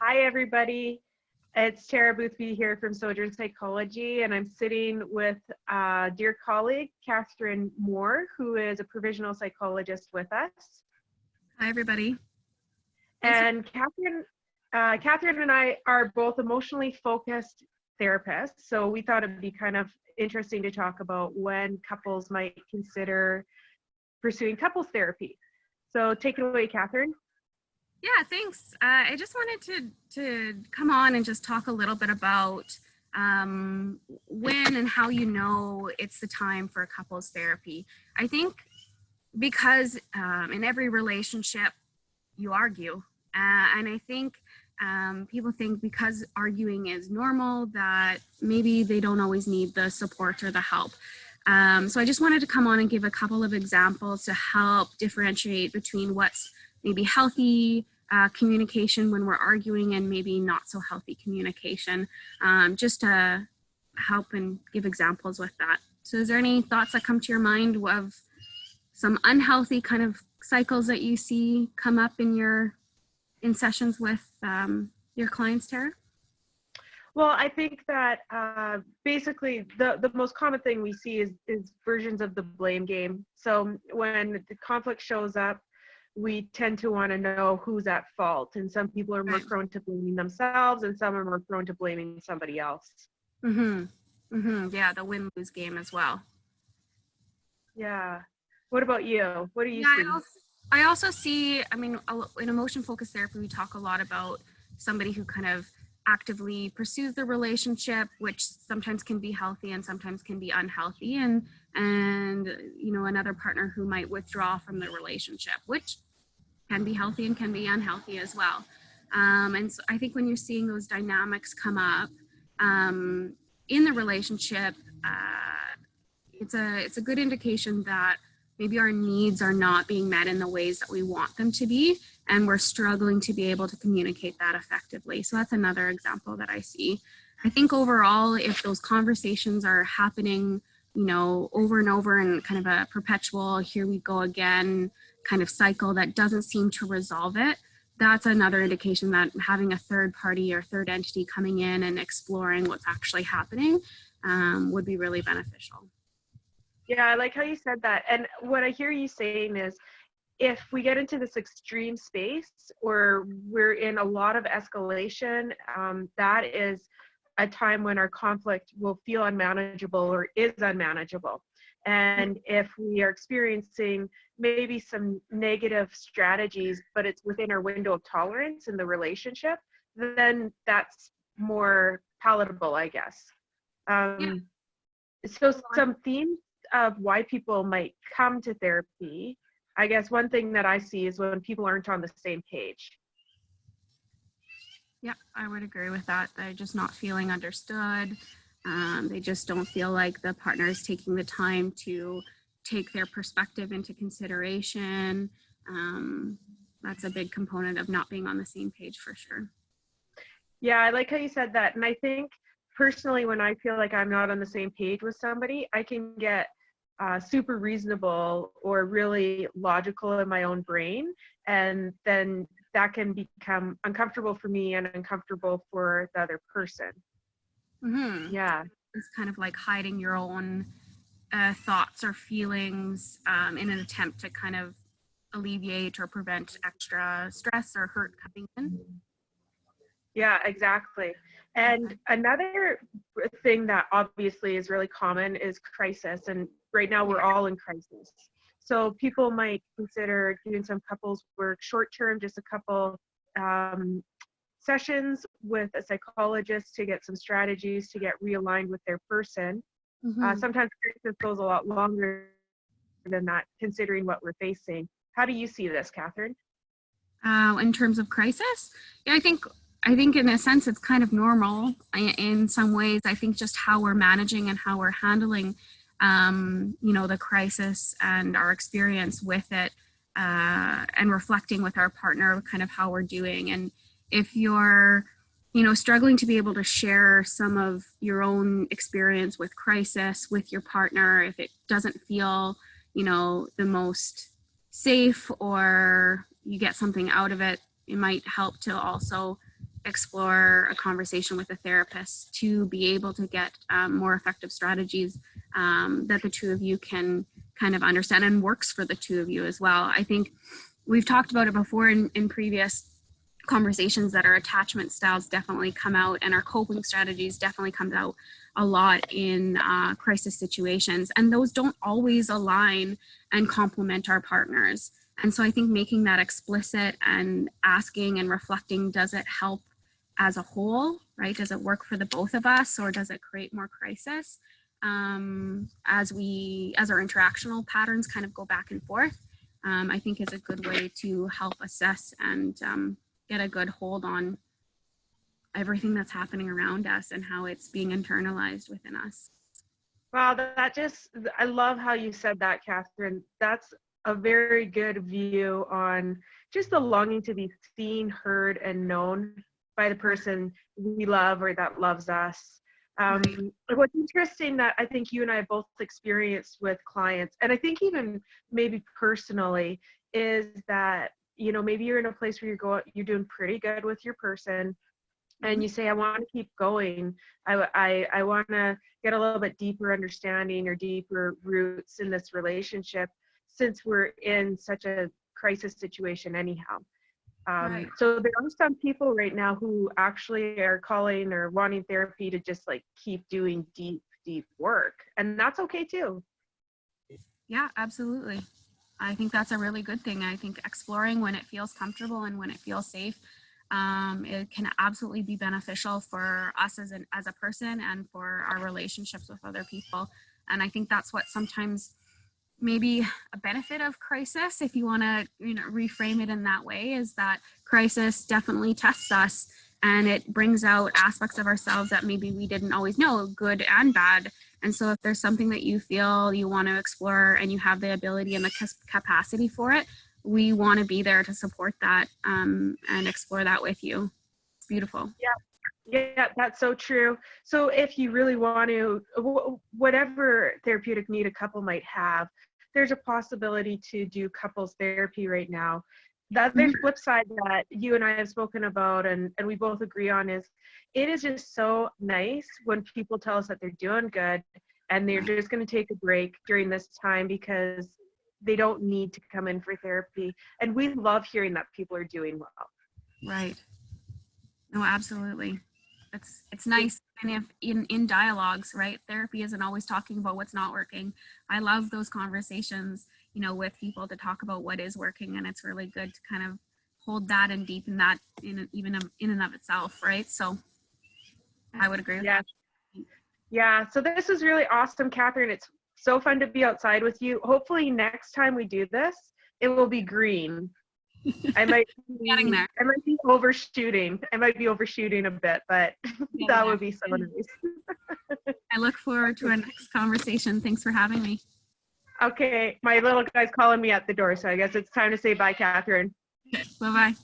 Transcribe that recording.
Hi, everybody. It's Tara Boothby here from Sojourn Psychology, and I'm sitting with a dear colleague, Katherine Moore, who is a provisional psychologist with us. Hi, everybody. And Katherine and I are both emotionally focused therapists, so we thought it'd be kind of interesting to talk about when couples might consider pursuing couples therapy. So take it away, Katherine. Yeah, thanks. I just wanted to come on and just talk a little bit about when and how you know it's the time for couples therapy. I think because in every relationship you argue, and I think people think because arguing is normal that maybe they don't always need the support or the help. So I just wanted to come on and give a couple of examples to help differentiate between what's maybe healthy communication when we're arguing and maybe not so healthy communication, just to help and give examples with that. So is there any thoughts that come to your mind of some unhealthy kind of cycles that you see come up in sessions with your clients, Tara? Well, I think that basically the most common thing we see is versions of the blame game. So when the conflict shows up, we tend to want to know who's at fault. And some people are more prone to blaming themselves, and some are more prone to blaming somebody else. Yeah, the win-lose game as well. Yeah. What about you? What do you see? I also see, I mean, in emotion-focused therapy, we talk a lot about somebody who kind of actively pursues the relationship, which sometimes can be healthy and sometimes can be unhealthy, and you know, another partner who might withdraw from the relationship, which can be healthy and can be unhealthy as well. And so I think when you're seeing those dynamics come up in the relationship, it's a good indication that maybe our needs are not being met in the ways that we want them to be, and we're struggling to be able to communicate that effectively. So that's another example that I see. I think overall, if those conversations are happening, you know, over and over in kind of a perpetual, here we go again kind of cycle that doesn't seem to resolve it, that's another indication that having a third party or third entity coming in and exploring what's actually happening would be really beneficial. Yeah, I like how you said that. And what I hear you saying is, if we get into this extreme space or we're in a lot of escalation, that is a time when our conflict will feel unmanageable or is unmanageable. And if we are experiencing maybe some negative strategies, but it's within our window of tolerance in the relationship, then that's more palatable, I guess. So some themes of why people might come to therapy, I guess one thing that I see is when people aren't on the same page. Yeah, I would agree with that. They're just not feeling understood. They just don't feel like the partner is taking the time to take their perspective into consideration. That's a big component of not being on the same page for sure. Yeah, I like how you said that. And I think personally, when I feel like I'm not on the same page with somebody, I can get super reasonable or really logical in my own brain. And then that can become uncomfortable for me and uncomfortable for the other person. Yeah. It's kind of like hiding your own thoughts or feelings in an attempt to kind of alleviate or prevent extra stress or hurt coming in. Yeah, exactly. And another thing that obviously is really common is crisis. And right now we're all in crisis. So people might consider doing some couples work short-term, just a couple sessions with a psychologist to get some strategies to get realigned with their person. Sometimes crisis goes a lot longer than that, considering what we're facing. How do you see this, Katherine? In terms of crisis? Yeah, I think in a sense it's kind of normal in some ways. I think just how we're managing and how we're handling you know, the crisis and our experience with it and reflecting with our partner kind of how we're doing. And if you're, you know, struggling to be able to share some of your own experience with crisis with your partner, if it doesn't feel, you know, the most safe or you get something out of it, it might help to also explore a conversation with a therapist to be able to get more effective strategies that the two of you can kind of understand and works for the two of you as well. I think we've talked about it before in previous conversations that our attachment styles definitely come out and our coping strategies definitely comes out a lot in crisis situations, and those don't always align and complement our partners. And so I think making that explicit and asking and reflecting, does it help as a whole, right? Does it work for the both of us, or does it create more crisis as our interactional patterns kind of go back and forth? I think is a good way to help assess and get a good hold on everything that's happening around us and how it's being internalized within us. Wow, I love how you said that, Catherine. That's a very good view on just the longing to be seen, heard, and known by the person we love or that loves us. What's interesting that I think you and I have both experienced with clients, and I think even maybe personally, is that, you know, maybe you're in a place where you're doing pretty good with your person, and you say, I want to keep going. I want to get a little bit deeper understanding or deeper roots in this relationship, since we're in such a crisis situation anyhow. Right. So there are some people right now who actually are calling or wanting therapy to just like keep doing deep work. And that's okay too. Yeah, absolutely. I think that's a really good thing. I think exploring when it feels comfortable and when it feels safe, it can absolutely be beneficial for us as a person and for our relationships with other people. And I think that's what sometimes maybe a benefit of crisis, if you want to, you know, reframe it in that way, is that crisis definitely tests us and it brings out aspects of ourselves that maybe we didn't always know, good and bad. And so if there's something that you feel you want to explore and you have the ability and the capacity for it, we want to be there to support that and explore that with you. It's beautiful. Yeah, that's so true. So if you really want to, whatever therapeutic need a couple might have, there's a possibility to do couples therapy right now. The other flip side that you and I have spoken about and we both agree on is it is just so nice when people tell us that they're doing good and they're just going to take a break during this time because they don't need to come in for therapy. And we love hearing that people are doing well. Right. No, absolutely. It's nice. And if in dialogues, right, therapy isn't always talking about what's not working. I love those conversations, you know, with people to talk about what is working, and it's really good to kind of hold that and deepen that even in and of itself, right? So I would agree with that. Yeah, so this is really awesome, Catherine. It's so fun to be outside with you. Hopefully next time we do this, it will be green. I might be overshooting. I might be overshooting a bit, but that would be so nice. I look forward to our next conversation. Thanks for having me. Okay, my little guy's calling me at the door, so I guess it's time to say bye, Catherine. Bye-bye.